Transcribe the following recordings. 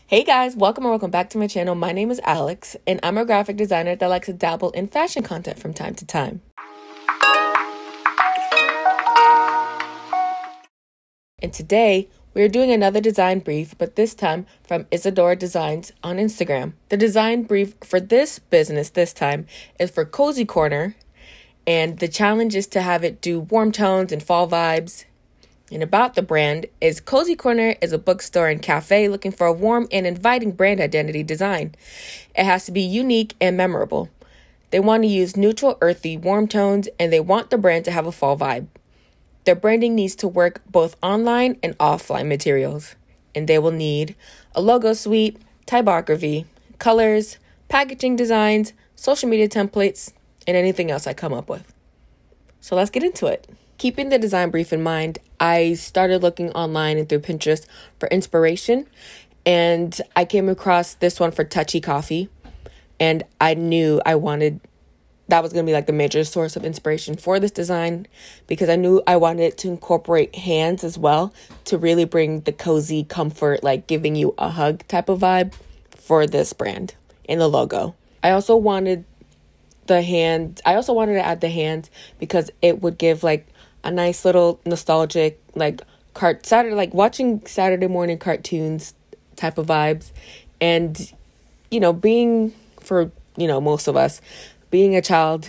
Hey guys, welcome back to my channel. My name is Alex, and I'm a graphic designer that likes to dabble in fashion content from time to time. And today, we're doing another design brief, but this time from Isidora Designs on Instagram. The design brief for this business this time is for Cozy Corner, and the challenge is to have it do warm tones and fall vibes. And about the brand is Cozy Corner is a bookstore and cafe looking for a warm and inviting brand identity design. It has to be unique and memorable. They want to use neutral, earthy, warm tones, and they want the brand to have a fall vibe. Their branding needs to work both online and offline materials. And they will need a logo suite, typography, colors, packaging designs, social media templates, and anything else I come up with. So let's get into it. Keeping the design brief in mind, I started looking online and through Pinterest for inspiration, and I came across this one for Touchy Coffee, and I knew that was going to be like the major source of inspiration for this design because I knew I wanted it to incorporate hands as well to really bring the cozy comfort, like giving you a hug type of vibe for this brand in the logo. I also wanted to add the hands because it would give like a nice little nostalgic like watching Saturday morning cartoons type of vibes. And being for most of us, being a child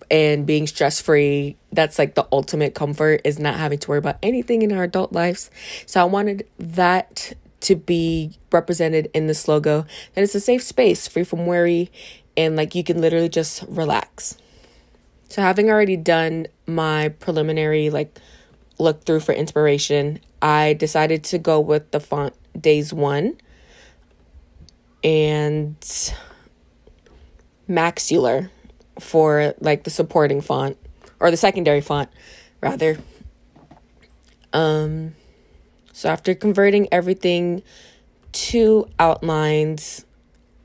and being stress-free, that's like the ultimate comfort, is not having to worry about anything in our adult lives. So I wanted that to be represented in this logo, that it's a safe space free from worry and like you can literally just relax. So having already done my preliminary look through for inspiration, I decided to go with the font Days 1 and Maxular for like the supporting font, or the secondary font rather. So after converting everything to outlines,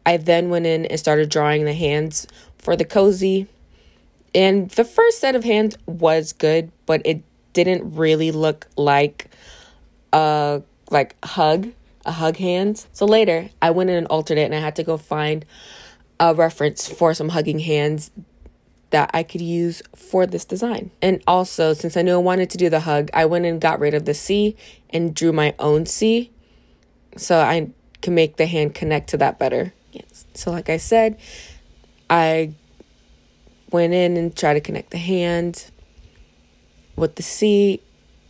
I then went in and started drawing the hands for the cozy. And the first set of hands was good, but it didn't really look like a hug hands. So later, I went in and altered it, and I had to go find a reference for some hugging hands that I could use for this design. And also, since I knew I wanted to do the hug, I went and got rid of the C and drew my own C so I can make the hand connect to that better. Yes. So like I said, I went in and tried to connect the hand with the C,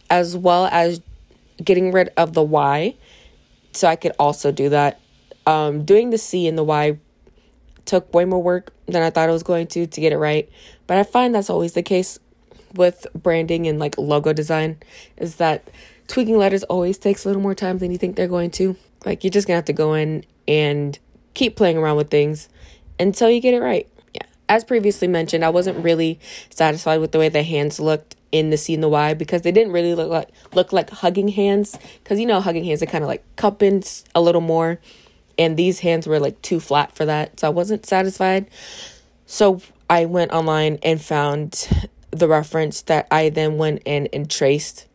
as well as getting rid of the Y, so I could also do that. Doing the C and the Y took way more work than I thought it was going to get it right, but I find that's always the case with branding and like logo design, is that tweaking letters always takes a little more time than you think they're going to. Like, you're just gonna have to go in and keep playing around with things until you get it right. As previously mentioned, I wasn't really satisfied with the way the hands looked in the C and the Y because they didn't really look like hugging hands. Because hugging hands are kind of like cupping a little more, and these hands were like too flat for that. So I wasn't satisfied. So I went online and found the reference that I then went in and traced,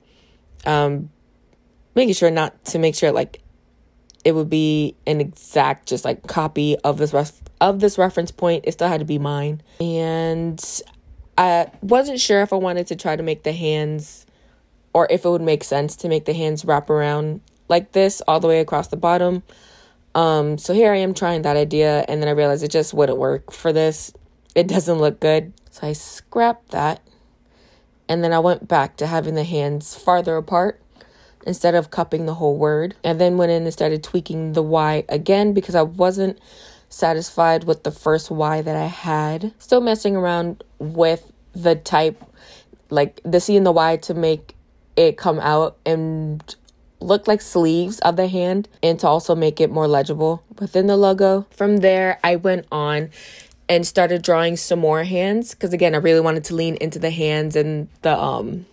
making sure like it would be an exact just like copy of this reference point. It still had to be mine. And I wasn't sure if I wanted to try to make the hands, or if it would make sense to make the hands wrap around like this all the way across the bottom. So here I am trying that idea, and then I realized it just wouldn't work for this. It doesn't look good. So I scrapped that. And then I went back to having the hands farther apart instead of cupping the whole word. And then went in and started tweaking the Y again because I wasn't satisfied with the first Y that I had. Still messing around with the type, like the C and the Y, to make it come out and look like sleeves of the hand, and to also make it more legible within the logo. From there, I went on and started drawing some more hands because, again, I really wanted to lean into the hands and the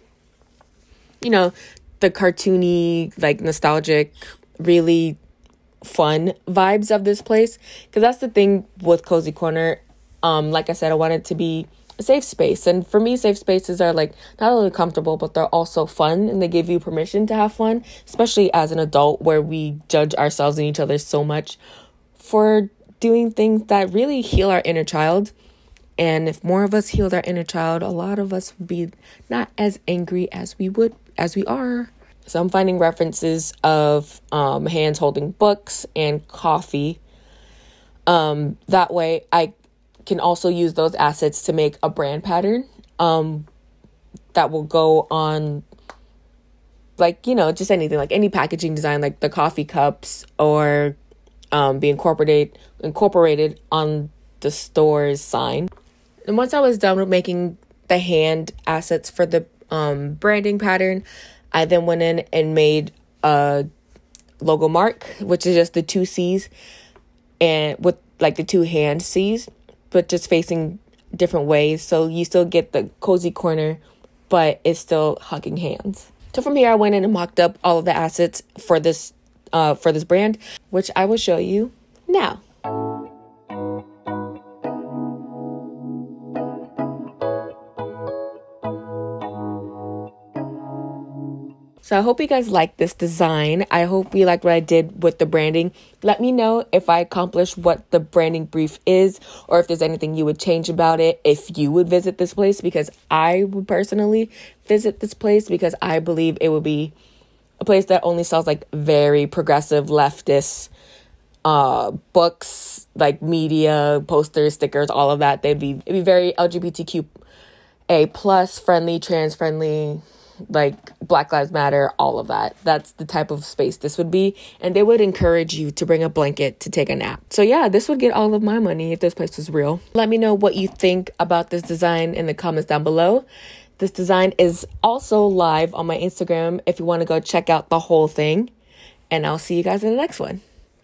the cartoony, like nostalgic, really fun vibes of this place. Because that's the thing with Cozy Corner. Like I said, I wanted it to be safe space. And for me, safe spaces are like not only comfortable, but they're also fun, and they give you permission to have fun, especially as an adult where we judge ourselves and each other so much for doing things that really heal our inner child. And if more of us healed our inner child, a lot of us would be not as angry as we are. So I'm finding references of hands holding books and coffee. That way I can also use those assets to make a brand pattern that will go on, like, just anything, like any packaging design, like the coffee cups, or be incorporated on the store's sign. And once I was done with making the hand assets for the branding pattern, I then went in and made a logo mark, which is just the 2 C's, and with like the 2 hand C's, but just facing different ways. So you still get the cozy corner, but it's still hugging hands. So from here, I went in and mocked up all of the assets for this brand, which I will show you now. So I hope you guys like this design. I hope you like what I did with the branding. Let me know if I accomplished what the branding brief is, or if there's anything you would change about it, if you would visit this place, because I would personally visit this place, because I believe it would be a place that only sells like very progressive leftist books, like media, posters, stickers, all of that. It'd be very LGBTQA plus friendly, trans friendly, like Black Lives Matter, all of that. That's the type of space this would be. And they would encourage you to bring a blanket to take a nap. So yeah, this would get all of my money if this place was real. Let me know what you think about this design in the comments down below. This design is also live on my Instagram if you want to go check out the whole thing. And I'll see you guys in the next one.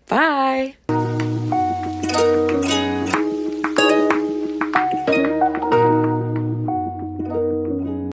Bye.